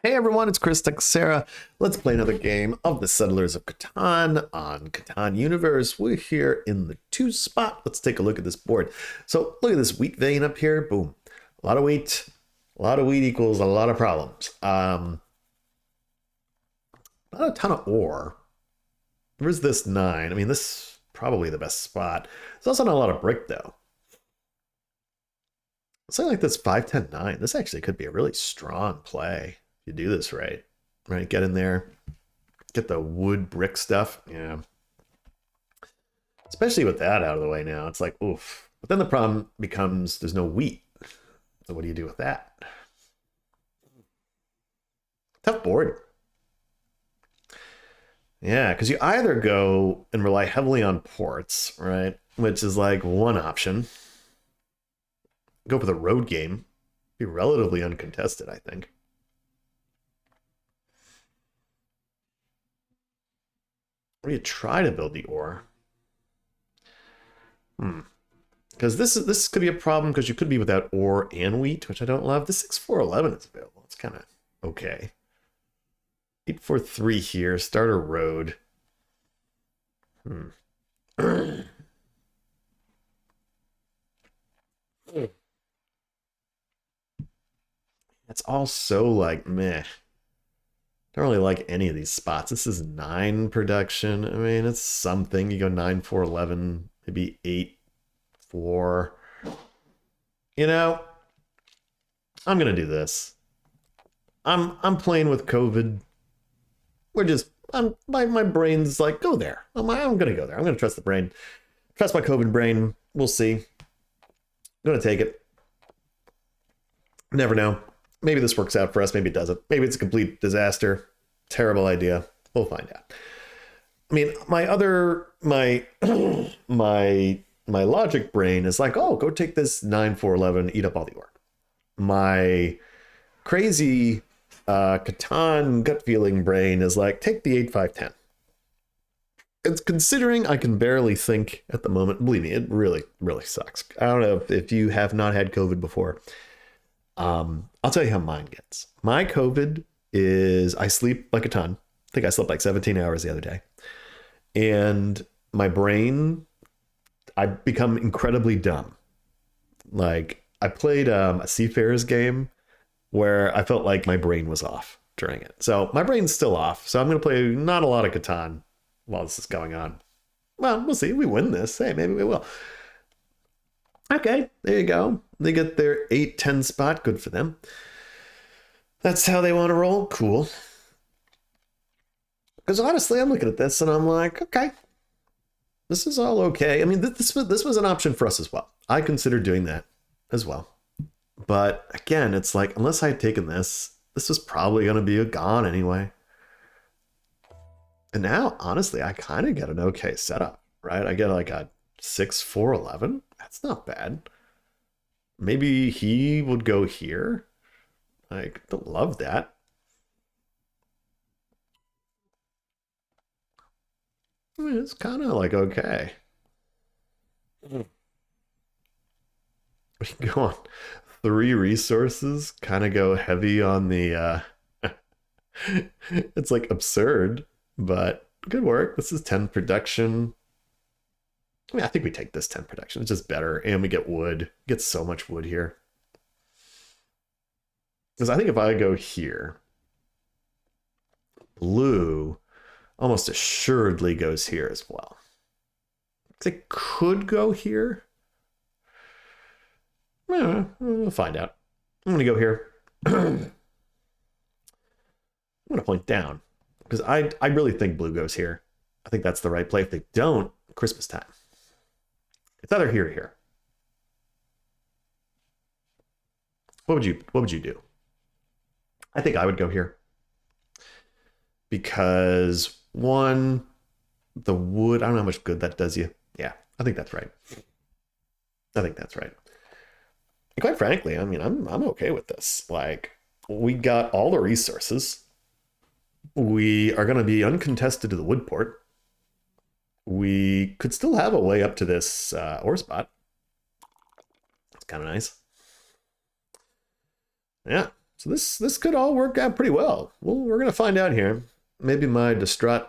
Hey everyone, it's Chris Texera. Let's play another game of the Settlers of Catan on Catan Universe. We're here in the 2 spot. Let's take a look at this board. So look at this wheat vein up here. Boom. A lot of wheat. A lot of wheat equals a lot of problems. Not a ton of ore. Where's this 9? I mean, this is probably the best spot. There's also not a lot of brick though. Something like this 5, 10, 9. This actually could be a really strong play. You do this right, get in there, get the wood brick stuff. Yeah, especially with that out of the way now, it's like oof. But then the problem becomes there's no wheat, so what do you do with that? Tough board. Yeah, because you either go and rely heavily on ports, right, which is like one option. Go for the road game, be relatively uncontested, I think. Or you try to build the ore. Because this could be a problem because you could be without ore and wheat, which I don't love. The 6-4-11 is available. It's kind of okay. 8-4-3 here. Start a road. It's all so like meh. Don't really like any of these spots. This is 9 production. I mean, it's something. You go 9-4-11, maybe 8-4. You know, I'm gonna do this. I'm playing with COVID. We're just my brain's like, go there. I'm gonna go there. I'm gonna trust the brain. Trust my COVID brain. We'll see. I'm gonna take it. Never know. Maybe this works out for us. Maybe it doesn't. Maybe it's a complete disaster. Terrible idea. We'll find out. I mean, my my logic brain is like, oh, go take this 9-4-11, eat up all the ore. My crazy Catan gut feeling brain is like, take the 8-5-10. It's considering I can barely think at the moment. Believe me, it really, really sucks. I don't know if you have not had COVID before. I'll tell you how mine gets. My COVID is I sleep like a ton. I think I slept like 17 hours the other day. And my brain, I become incredibly dumb. Like I played a Seafarers game where I felt like my brain was off during it. So my brain's still off. So I'm going to play not a lot of Catan while this is going on. Well, we'll see. We win this. Hey, maybe we will. Okay, there you go. They get their 8-10 spot. Good for them. That's how they want to roll. Cool. Because honestly, I'm looking at this and I'm like, okay, this is all okay. I mean, this was an option for us as well. I considered doing that as well. But again, it's like, unless I had taken this was probably going to be a gone anyway. And now, honestly, I kind of get an okay setup, right? I get like a 6-4-11. That's not bad. Maybe he would go here. I don't love that. I mean, it's kind of like okay. We can go on 3 resources, kind of go heavy on the it's like absurd, but good work. This is 10 production. I mean, I think we take this 10 production. It's just better. And we get wood. Get so much wood here. Because I think if I go here, blue almost assuredly goes here as well. It could go here. We'll find out. I'm going to go here. I'm going to point down. Because I really think blue goes here. I think that's the right play. If they don't, Christmas time. It's either here or here. What would you do? I think I would go here. Because one, the wood, I don't know how much good that does you. Yeah, I think that's right. I think that's right. And quite frankly, I mean, I'm okay with this. Like, we got all the resources. We are going to be uncontested to the wood port. We could still have a way up to this ore spot. It's kind of nice. Yeah, So this could all work out pretty well. Well, we're going to find out here. Maybe my distraught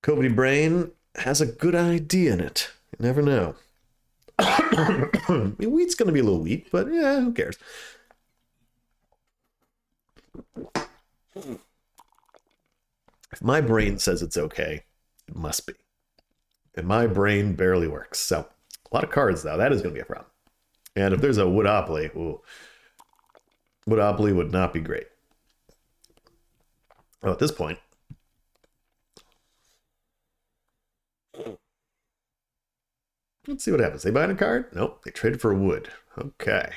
COVID brain has a good idea in it. You never know. Wheat's going to be a little weak, but yeah, who cares? If my brain says it's okay, it must be. And my brain barely works. So a lot of cards, though. That is going to be a problem. And if there's a Woodopoly, ooh, Woodopoly would not be great. Oh, at this point, let's see what happens. They buy a card? Nope, they traded for a wood. Okay.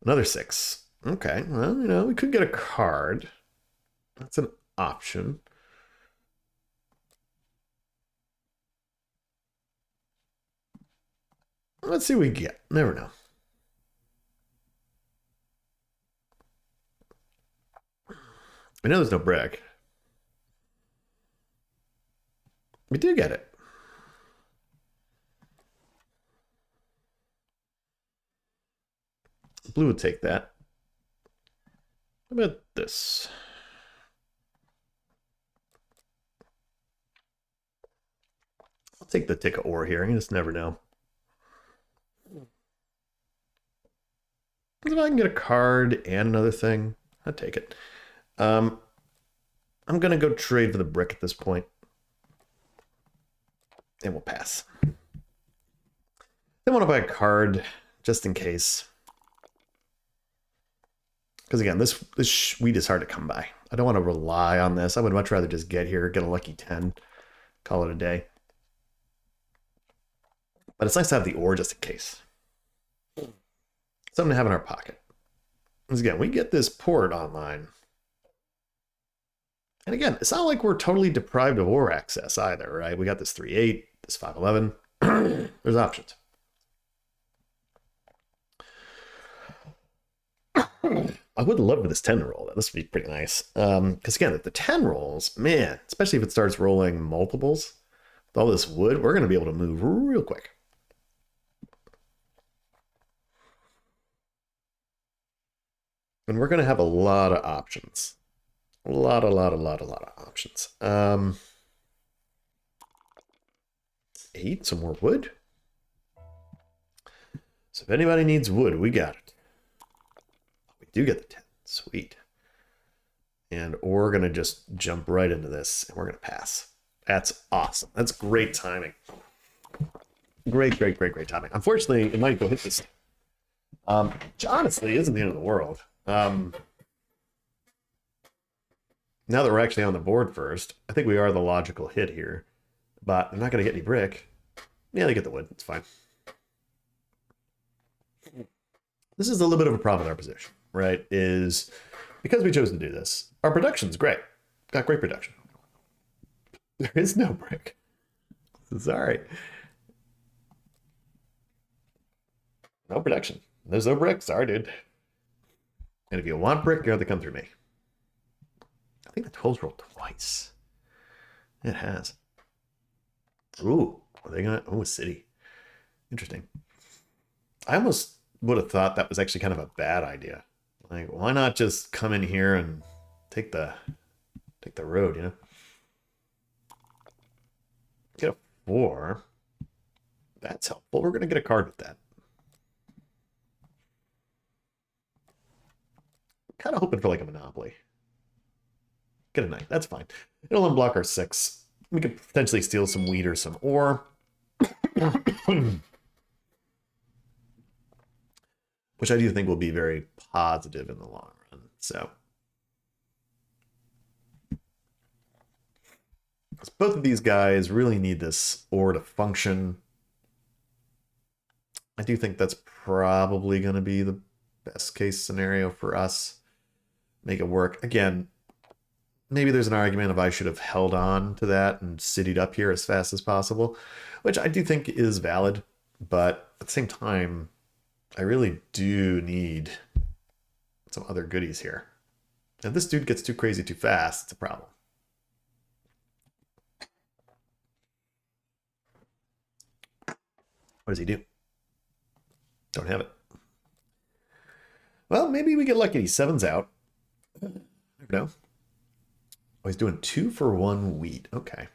Another 6. Okay, well, you know, we could get a card. That's an option. Let's see what we get. Never know. I know there's no brick. We do get it. Blue would take that. How about this? I'll take the tick of ore here. You just never know. If I can get a card and another thing, I'd take it. I'm going to go trade for the brick at this point. And we'll pass. I want to buy a card just in case. Because again, this wheat is hard to come by. I don't want to rely on this. I would much rather just get here, get a lucky 10, call it a day. But it's nice to have the ore just in case. Something to have in our pocket. Because again, we get this port online. And again, it's not like we're totally deprived of ore access either, right? We got this 3-8, this 5-11. There's options. I would love this 10 roll. This would be pretty nice. Because again, if the 10 rolls, man, especially if it starts rolling multiples, with all this wood, we're going to be able to move real quick. And we're going to have a lot of options. A lot of options. 8, some more wood. So if anybody needs wood, we got it. We do get the 10. Sweet. And we're going to just jump right into this, and we're going to pass. That's awesome. That's great timing. Great timing. Unfortunately, it might go hit this. Which honestly isn't the end of the world. Now that we're actually on the board first, I think we are the logical hit here. But they're not going to get any brick. Yeah, they get the wood. It's fine. This is a little bit of a problem with our position, right? Is because we chose to do this, our production's great. Got great production. There is no brick. Sorry. No production. There's no brick. Sorry, dude. And if you want brick, you have to come through me. I think the 12's rolled twice. It has. Ooh, are they gonna? Oh, a city. Interesting. I almost would have thought that was actually kind of a bad idea. Like, why not just come in here and take the road, you know? Get a 4. That's helpful. We're gonna get a card with that. Kind of hoping for like a monopoly. Get a knight. That's fine. It'll unblock our 6. We could potentially steal some wheat or some ore. Which I do think will be very positive in the long run. So both of these guys really need this ore to function. I do think that's probably going to be the best case scenario for us. Make it work. Again, maybe there's an argument if I should have held on to that and citied up here as fast as possible, which I do think is valid. But at the same time, I really do need some other goodies here. If this dude gets too crazy too fast, it's a problem. What does he do? Don't have it. Well, maybe we get lucky. Seven's out. Never know. Oh, he's doing 2 for 1 wheat. Okay.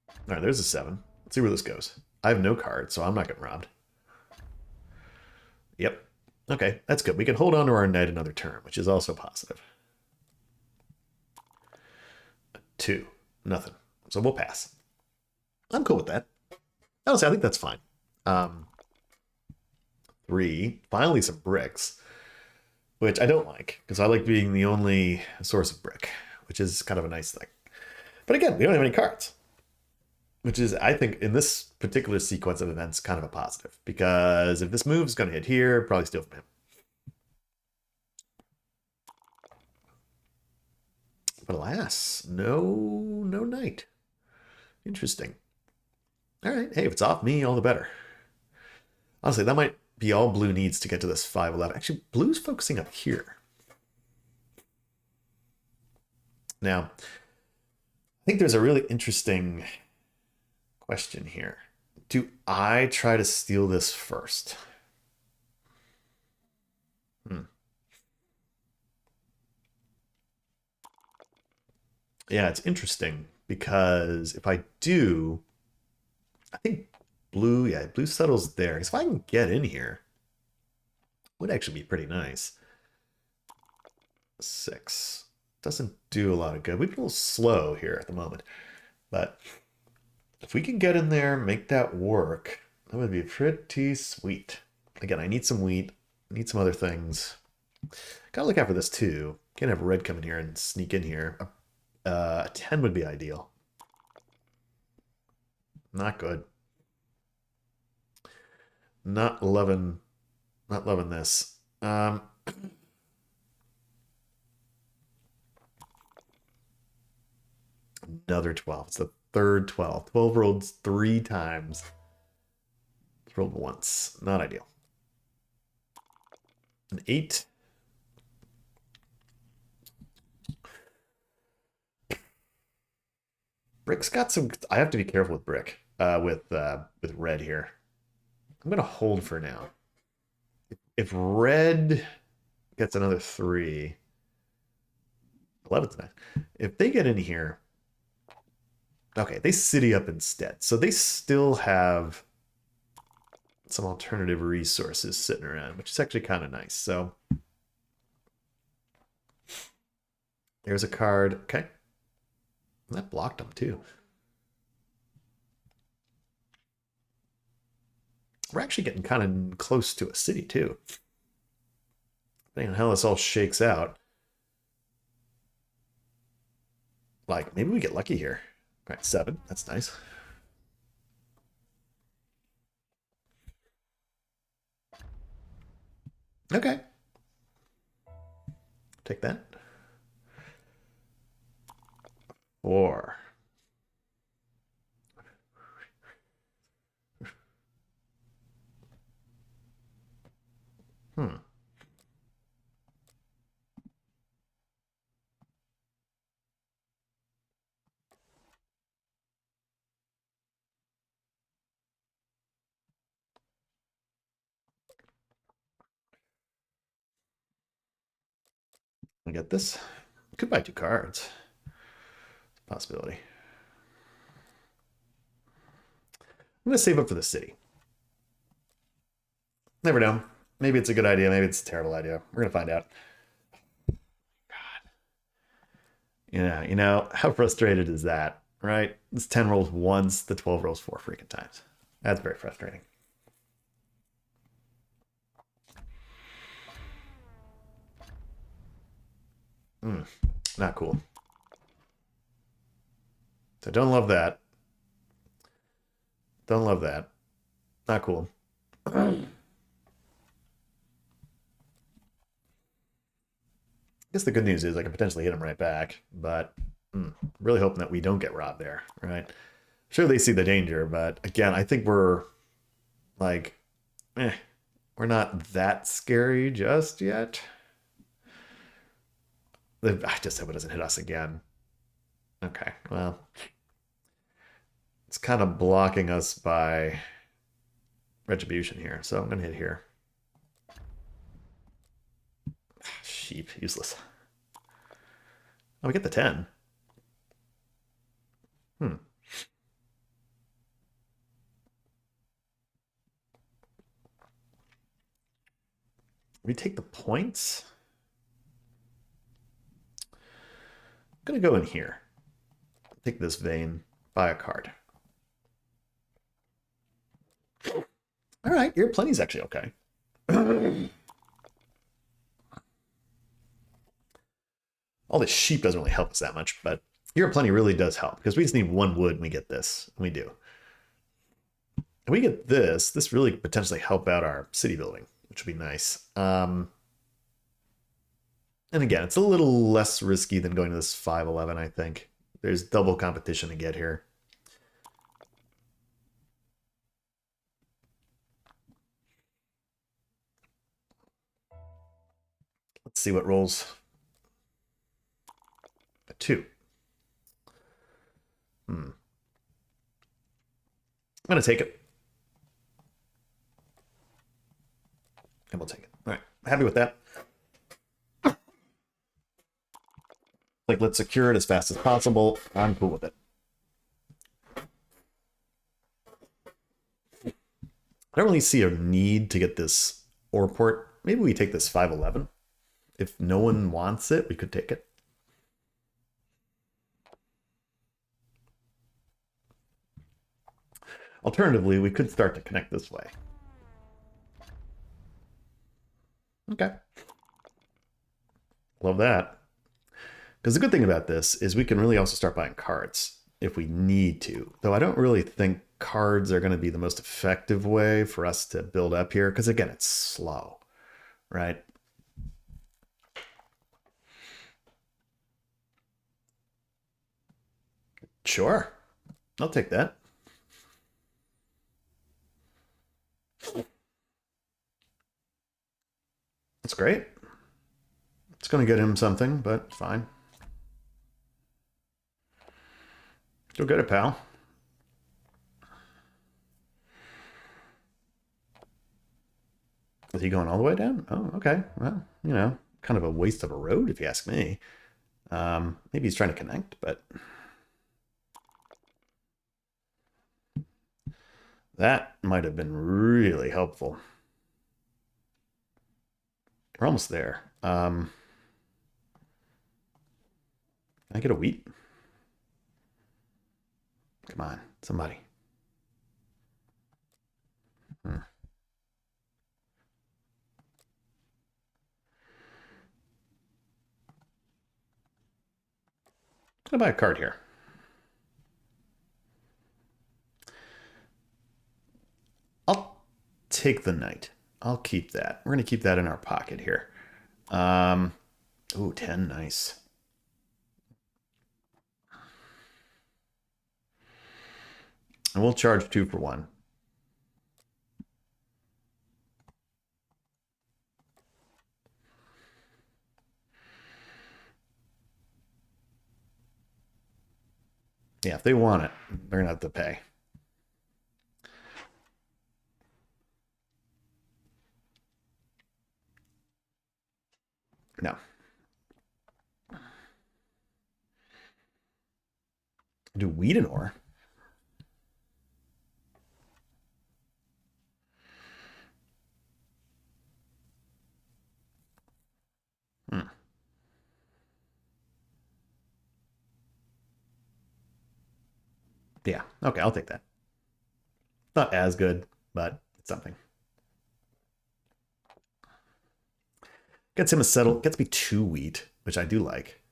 All right, there's a 7. Let's see where this goes. I have no card, so I'm not getting robbed. Yep. Okay, that's good. We can hold on to our knight another turn, which is also positive. 2. Nothing. So we'll pass. I'm cool with that. Honestly, I think that's fine. 3. Finally some bricks, which I don't like, because I like being the only source of brick, which is kind of a nice thing. But again, we don't have any cards, which is, I think, in this particular sequence of events, kind of a positive, because if this move is going to hit here, probably steal from him. But alas, no knight. Interesting. All right, hey, if it's off me, all the better. Honestly, that might be all blue needs to get to this 5-11. Actually, blue's focusing up here. Now, I think there's a really interesting question here. Do I try to steal this first? Yeah, it's interesting because if I do, I think blue settles there. Because if I can get in here, it would actually be pretty nice. 6. Doesn't do a lot of good. We've been a little slow here at the moment. But if we can get in there, make that work, that would be pretty sweet. Again, I need some wheat. I need some other things. Gotta look out for this too. Can't have red come in here and sneak in here. A 10 would be ideal. Not good. Not loving this. Another 12. It's the third 12. 12 rolled 3 times. Rolled once. Not ideal. An 8. Brick's got some. I have to be careful with brick. With red here. I'm gonna hold for now. If red gets another 3, 11's nice. If they get in here, okay, they city up instead, so they still have some alternative resources sitting around, which is actually kind of nice. So there's a card. Okay, that blocked them too. We're actually getting kind of close to a city too. Depending on how this all shakes out. Like, maybe we get lucky here. All right, 7. That's nice. Okay. Take that. 4. I get this. Could buy 2 cards. Possibility. I'm gonna save up for the city. Never know. Maybe it's a good idea. Maybe it's a terrible idea. We're gonna find out. God. Yeah, how frustrated is that, right? This 10 rolls once, the 12 rolls 4 freaking times. That's very frustrating. Not cool. So don't love that. Don't love that. Not cool. I guess the good news is I can potentially hit him right back, but really hoping that we don't get robbed there, right? Sure, they see the danger, but again, I think we're like, we're not that scary just yet. I just hope it doesn't hit us again. Okay, well, it's kind of blocking us by retribution here, so I'm gonna hit here. Sheep, useless. Oh, we get the 10. We take the points. I'm gonna go in here. Take this vein, buy a card. All right, your plenty's actually okay. All this sheep doesn't really help us that much, but your plenty really does help because we just need 1 wood and we get this. And we do. And we get this. This really could potentially help out our city building, which would be nice. And again, it's a little less risky than going to this 511, I think. There's double competition to get here. Let's see what rolls. A 2. I'm going to take it. And we'll take it. All right. Happy with that. Like, let's secure it as fast as possible. I'm cool with it. I don't really see a need to get this ore port. Maybe we take this 511. If no one wants it, we could take it. Alternatively, we could start to connect this way. Okay. Love that. Because the good thing about this is we can really also start buying cards if we need to. Though I don't really think cards are going to be the most effective way for us to build up here. Because again, it's slow, right? Sure. I'll take that. That's great. It's going to get him something, but fine. Go get it, pal. Is he going all the way down? Oh, okay. Well, you know, kind of a waste of a road, if you ask me. Maybe he's trying to connect, but... that might have been really helpful. We're almost there. Can I get a wheat? Come on, somebody. I'm gonna buy a card here. I'll take the knight. I'll keep that. We're gonna keep that in our pocket here. Ooh, 10, nice. And we'll charge 2 for 1. Yeah, if they want it, they're gonna have to pay. No. Do wheat and ore? Yeah, okay, I'll take that. Not as good, but it's something. Gets him a settle, gets me 2 wheat, which I do like.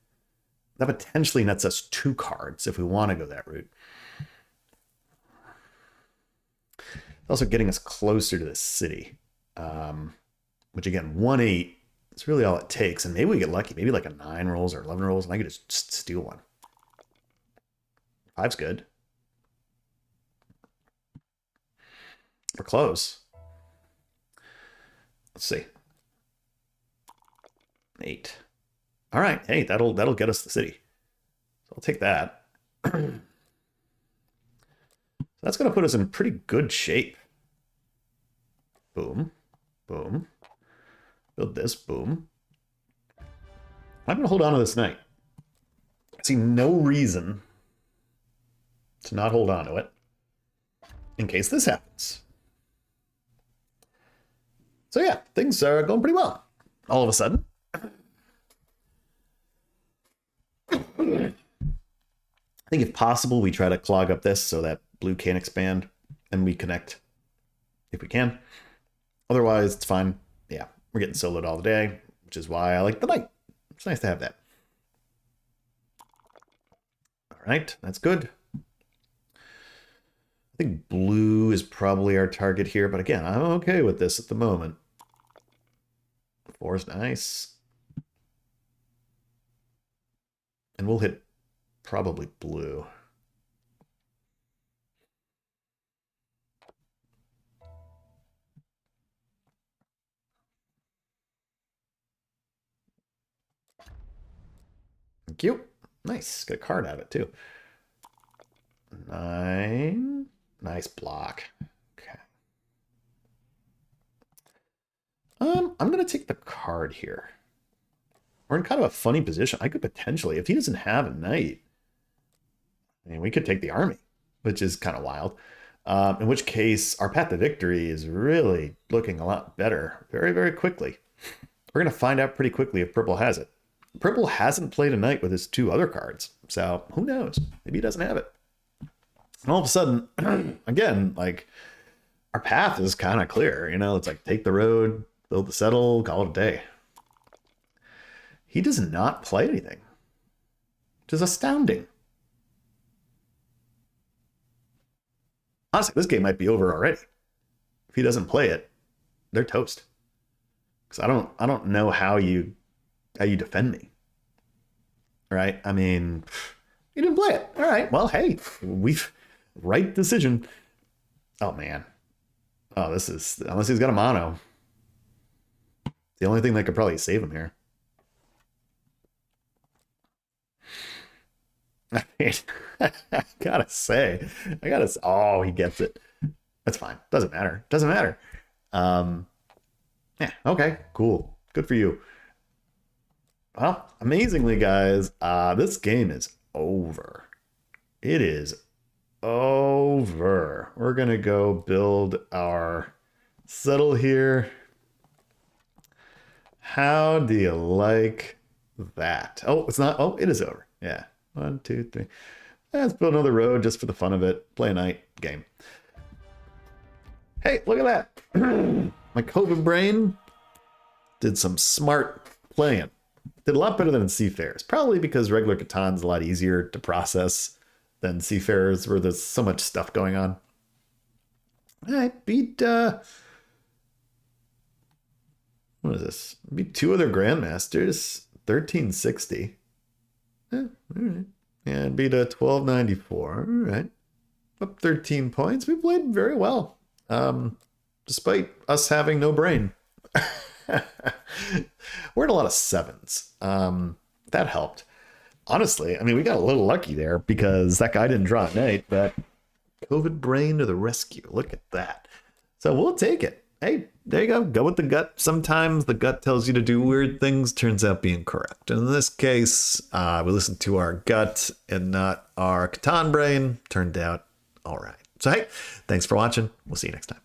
That potentially nets us 2 cards if we want to go that route. Also getting us closer to the city, which again, 1-8 is really all it takes. And maybe we get lucky. Maybe like a 9 rolls or 11 rolls, and I could just steal one. 5's good. We're close. Let's see. 8. All right. Hey, that'll get us the city. So I'll take that. That's going to put us in pretty good shape. boom, boom. Build this, boom. I'm going to hold on to this knight. I see no reason to not hold on to it in case this happens. So yeah, things are going pretty well. All of a sudden. I think if possible, we try to clog up this so that blue can't expand and we connect if we can. Otherwise, it's fine. Yeah, we're getting soloed all day, which is why I like the knight. It's nice to have that. All right, that's good. I think blue is probably our target here, but again, I'm okay with this at the moment. 4 is nice. And we'll hit probably blue. Thank you. Nice. Get a card out of it, too. 9. Nice block. Okay. I'm going to take the card here. We're in kind of a funny position. I could potentially, if he doesn't have a knight, I mean, we could take the army, which is kind of wild. In which case, our path to victory is really looking a lot better very, very quickly. We're going to find out pretty quickly if purple has it. Purple hasn't played a knight with his 2 other cards, so who knows? Maybe he doesn't have it. And all of a sudden, again, like, our path is kind of clear. You know, it's like take the road, build the settle, call it a day. He does not play anything, which is astounding. Honestly, this game might be over already. If he doesn't play it, they're toast. Because I don't know how you defend me. Right? I mean, you didn't play it. All right. Well, hey, right decision. Oh man. Oh, this is, unless he's got a mono, the only thing that could probably save him here. I mean, I gotta say, oh, he gets it. That's fine. Doesn't matter. Doesn't matter. Yeah. Okay. Cool. Good for you. Well, amazingly, guys, this game is over. It is over. We're gonna go build our settle here. How do you like that? Oh, it's not. Oh, it is over. Yeah. 1, 2, 3. Let's build another road just for the fun of it. Play a night game. Hey, look at that. My COVID brain did some smart playing. Did a lot better than in Seafarers. Probably because regular Catan's a lot easier to process than Seafarers, where there's so much stuff going on. I beat, what is this? Beat 2 other Grandmasters. 1360. Yeah, all right. And beat a 1294. All right. Up 13 points. We played very well. Despite us having no brain. We're in a lot of 7s. That helped. Honestly, I mean, we got a little lucky there because that guy didn't draw a knight, but COVID brain to the rescue. Look at that. So we'll take it. Hey, there you go. Go with the gut. Sometimes the gut tells you to do weird things, turns out being correct. And in this case, we listened to our gut and not our Catan brain. Turned out all right. So, hey, thanks for watching. We'll see you next time.